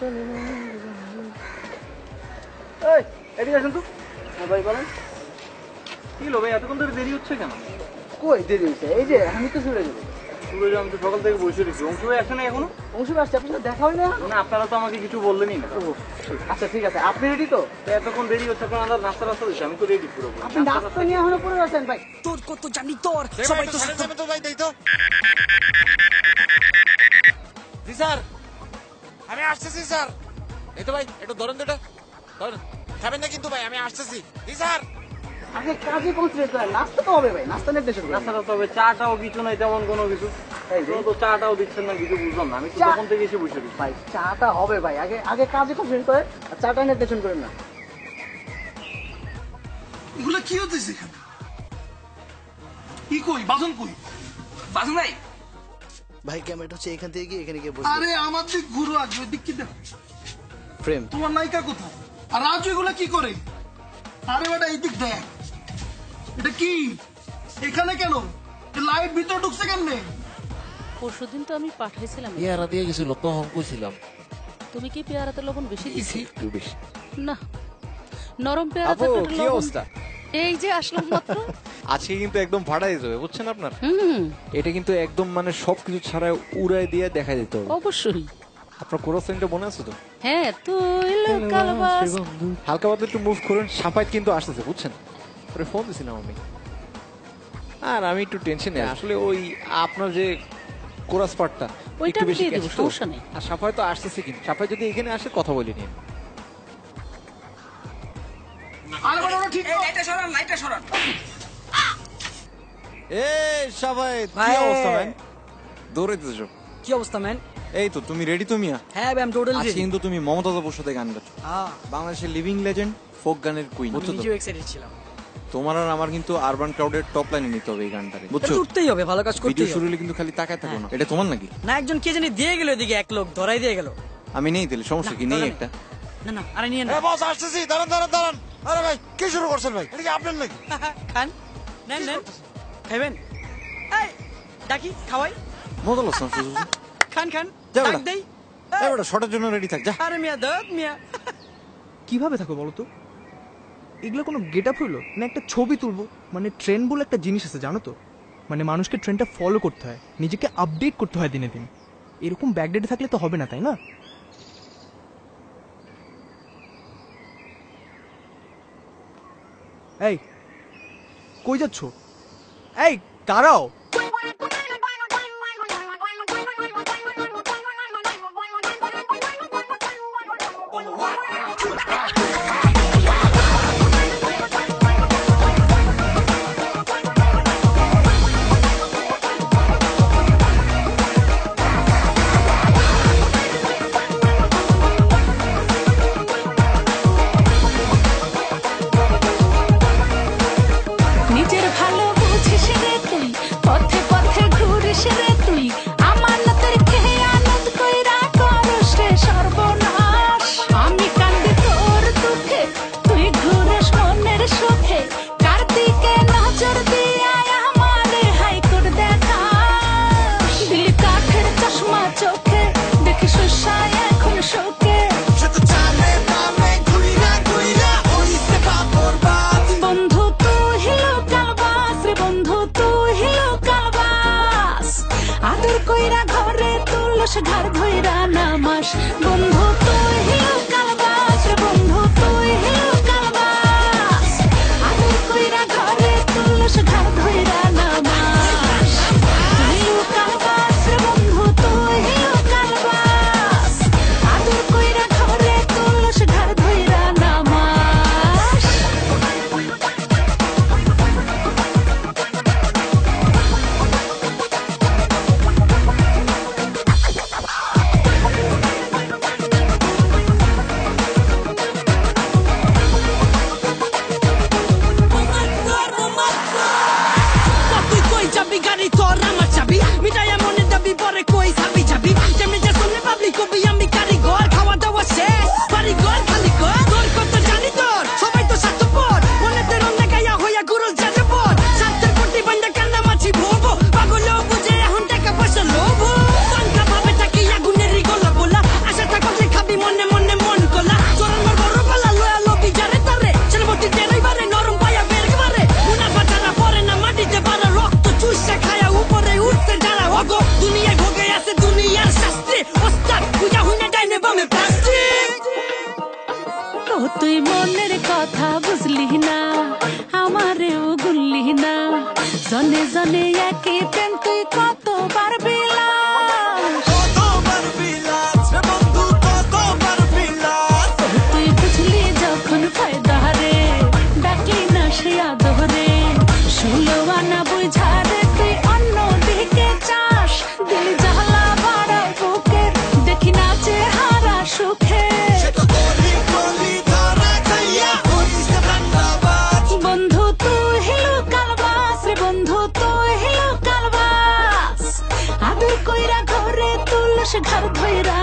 এই এদিকে আসুন তো। হ্যাঁ ভাই বলেন। কি হলো ভাই, এতক্ষণ ধরে দেরি হচ্ছে কেন? কই দেরি হচ্ছে? এই যে আমি তো চলে যাবো। চলে যাবো? আমি তো সকাল থেকে বসে রয়েছি। অংশ ভাই আসে না এখনো? অংশ ভাই আসছে, আপনার সাথে দেখা হয় না? না, আপনারা তো আমাকে কিছু বললেনই না। আচ্ছা ঠিক আছে, আপনি রেডি তো? এতক্ষণ দেরি হচ্ছে, আপনার আমার নাস্তা রাস্তা দিচ্ছে, আমি তো রেডি পুরো। আপনি নাস্তা নিয়ে এখনো পড়ে আছেন ভাই? তোর কত জানি তোর, সবাই তো সাথে তো ভাই দেই তো। জি স্যার, আমি আসতেছি স্যার। এই তো ভাই, একটু ধরেন তো, এটা ধরেন, খাবেন না কিন্তু ভাই, আমি আসতেছি। জি স্যার। আগে কাজে কনসেন্ট্রেট করেন, নাস্তা তো হবে ভাই, নাস্তা নিতে শুরু। নাস্তা তো হবে, চাটাও কিছু নাই তেমন কোনো কিছু। এই তো চাটাও দিচ্ছেন না, কিছু বুঝলাম না। আমি তো তখন থেকে এসে বসে রয়েছি ভাই। চাটা হবে ভাই, আগে আগে কাজে কনসেন্ট্রেট করেন, আর চাটা নিতে শুরু করেন না। এগুলো কি হতেছে এখানে? কি কই বাজন, কই বাজন নাই ভাই? ক্যামেরাটা হচ্ছে এখান থেকে গিয়ে এখানে গিয়ে বসে। আরে আমার দিক ঘুরো, আগে ওই দিক কি দেখো? ফ্রেম। তোমার নায়িকা কোথায়? আর রাজু এগুলা কি করে? আরে বেটা এই দিক দেখ, এটা কি এখানে কেন? লাইট ভিতরে ঢুকছে কেমনে? পরশুদিন তো আমি পাঠাইছিলাম। পেয়ারা দিয়ে গেছিল, তখন কইছিলাম তুমি কি পেয়ারাতে লবণ বেশি দিছি? একটু বেশি। না, নরম পেয়ারাতে আপু একটু কি লবণ- অবস্থা? এই যে আসলাম মাত্র। আজকে কিন্তু একদম ভাড়া দিতে হবে, বুঝছেন আপনার? হুম, এটা কিন্তু একদম মানে সবকিছু ছাড়াই উড়াই দিয়ে দেখা দিতে হবে। অবশ্যই। আপনার কোরাস লাইনটা মনে আছে তো? হ্যাঁ, তুই লোকাল বাস। হালকা পাতলা একটু মুভ করুন, সাফাইত কিন্তু আসতেছে, বুঝছেন? পরে ফোন দিছিলাম আমি, আর আমি একটু টেনশনে আসলে ওই আপনার যে কোরাস পার্টটা ওইটা একটু আমি বেশি দিয়ে দেবো, catch তো। সমস্যা নেই। আর সাফাই তো আসতেছে, কিন্তু সাফাই যদি এখানে আসে কথা বলি নিয়ে। আরে বেটা ওরা ঠিক এই সবাই ভাই। কি অবস্থা ম্যান? দৌড়াইতেছো? কি অবস্থা ম্যান? এই তো তুমি রেডি তো মিয়া? হ্যাঁ ভাই, আমি টোটালি আজকে রেডি। কিন্তু তুমি মমতাজ আপুর সাথে গান গাচ্ছ, বাংলাদেশের লিভিং লেজেন্ড, ফোক গানের কুইন, বুঝছো তো? নিজেও এক্সাইটেড ছিলাম। তোমার আর আমার কিন্তু আরবান ক্রাউডের টপ লাইনে নিতে হবে এই গানটারে, বুঝছো? উঠতেই হবে, ভালো কাজ ভিডিও করতেই শুরু হবে। হলে কিন্তু খালি তাকায় থাকো না। এটা তোমার নাকি? না, একজন কে জানি দিয়ে গেল, এদিকে এক লোক ধরাই দিয়ে গেল। আমি নেই দিলে সমস্যা কি? নেই একটা? না না, আরে নিয়ে না। বস আসতেছি, দাঁড়ান দাঁড়ান দাঁড়ান। আরে ভাই কি শুরু করছেন ভাই? এটা কি আপনার নাকি? খান, নেন নেন, খাইবেন? এই ডাকি, খাওয়াই। মজা লাগছে না শুধু? খান খান, যা ডাক বেটা। দেই। এবারে শটের জন্য রেডি থাক, যা। আরে মিয়া দত মিয়া। কিভাবে থাকো বলো তো? এগুলো কোনো গেট আপ হইলো না? একটা ছবি তুলবো, মানে ট্রেন্ড বলে একটা জিনিস আছে জানো তো? মানে মানুষকে ট্রেন্ডটা ফলো করতে হয়, নিজেকে আপডেট করতে হয় দিনে দিন। এরকম ব্যাকডেটে থাকলে তো হবে না, তাই না? এই কই যাচ্ছ? এই দাঁড়াও। নিজের ভালো বুঝিস রে তুই, পথে পথে ঘুরিস রে তুই, আমানতের খেয়ানত কইরা করস রে সর্বনাশ। আমি কান্দি তোর দুঃখে, তুই ঘুরেস মনের সুখে, কার দিকে নজর দিয়া আমারে হাইকোর্ট দেখাস। দিলি কাঠের চশমা চোখে, দেখি সুসায় এখন শোকে। বন্ধু তুই লোকাল বাস রে, বন্ধু তুই লোকাল বাস, আদর কইরা ঘরে তুলস ঘর ধইরা নামাস। বন্ধু তুই লোকাল বাস রে, বন্ধু তুই লোকাল বাস, আদর কইরা ঘরে তুলস ঘর ধইরা নামাস। তুই লোকাল বাস রে, বন্ধু তুই লোকাল বাস, আদর কইরা ঘরে তুলস ঘর ধইরা নামাস। তুই কই যাবি? গাড়ি তোর আমার চাবি, মিটাইয়া মনে দাবি পরে কই যাবি যাবি। যেমনি যা শুনে পাবলিক কবি আমি কারিগর, খাওয়া দাওয়া শেষ বাড়ি ঘর খালি ঘর। তোর কত জানি তোর, সবাই তো স্বার্থপর, মনেতে রঙে গায়া হইয়া গুরুল যাজে পর। স্বার্থের প্রতি বান্ধা কান্না মাছি ভোবো, পাগলেও বুঝে এখন টাকা পয়সা লোভ। পাঙ্কা ভাবে থাকি আগুনেরই গলা বলা, আশা থাকলে খাবি মনে জনে জনে একই প্রেম তুই কতবার বিলাস তুই বুঝলি যখন ফায়দা রে ডাকলি না সে আদরে 16 আনা বুঝারে তুই অন্য দিকে চাস দিল জ্বালা বাড়া বুকে দেখি না চেহারা সুখে বন্ধু তুই হিলো কালবাস রে বন্ধু তুই হিলো কালবাস আদর কইরা ঘরে তুলস ঘর ধইরা